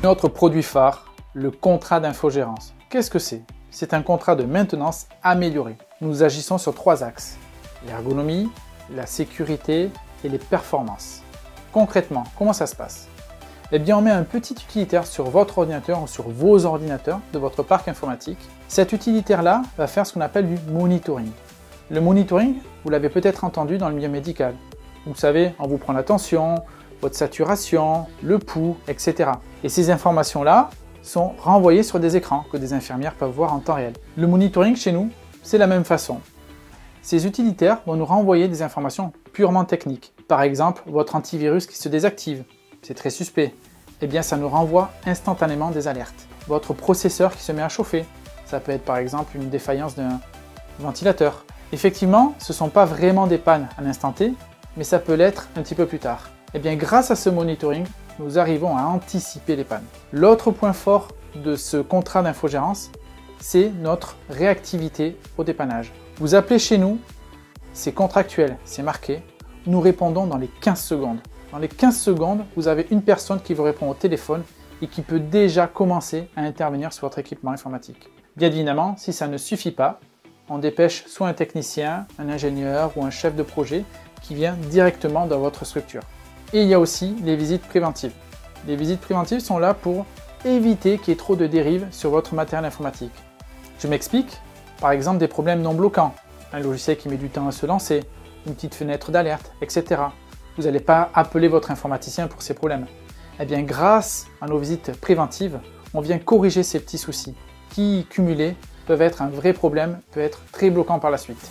Notre produit phare, le contrat d'infogérance. Qu'est-ce que c'est? C'est un contrat de maintenance amélioré. Nous agissons sur 3 axes: l'ergonomie, la sécurité et les performances. Concrètement, comment ça se passe? Eh bien, on met un petit utilitaire sur votre ordinateur ou sur vos ordinateurs de votre parc informatique. Cet utilitaire-là va faire ce qu'on appelle du monitoring. Le monitoring, vous l'avez peut-être entendu dans le milieu médical. Vous savez, on vous prend la tension, votre saturation, le pouls, etc. Et ces informations-là sont renvoyées sur des écrans que des infirmières peuvent voir en temps réel. Le monitoring chez nous, c'est la même façon. Ces utilitaires vont nous renvoyer des informations purement techniques. Par exemple, votre antivirus qui se désactive, c'est très suspect. Eh bien, ça nous renvoie instantanément des alertes. Votre processeur qui se met à chauffer, ça peut être par exemple une défaillance d'un ventilateur. Effectivement, ce ne sont pas vraiment des pannes à l'instant T, mais ça peut l'être un petit peu plus tard. Eh bien, grâce à ce monitoring, nous arrivons à anticiper les pannes. L'autre point fort de ce contrat d'infogérance, c'est notre réactivité au dépannage. Vous appelez chez nous, c'est contractuel, c'est marqué, nous répondons dans les 15 secondes. Dans les 15 secondes, vous avez une personne qui vous répond au téléphone et qui peut déjà commencer à intervenir sur votre équipement informatique. Bien évidemment, si ça ne suffit pas, on dépêche soit un technicien, un ingénieur ou un chef de projet qui vient directement dans votre structure. Et il y a aussi les visites préventives. Les visites préventives sont là pour éviter qu'il y ait trop de dérives sur votre matériel informatique. Je m'explique, par exemple des problèmes non bloquants, un logiciel qui met du temps à se lancer, une petite fenêtre d'alerte, etc. Vous n'allez pas appeler votre informaticien pour ces problèmes. Eh bien, grâce à nos visites préventives, on vient corriger ces petits soucis qui, cumulés, peuvent être un vrai problème, peut être très bloquant par la suite.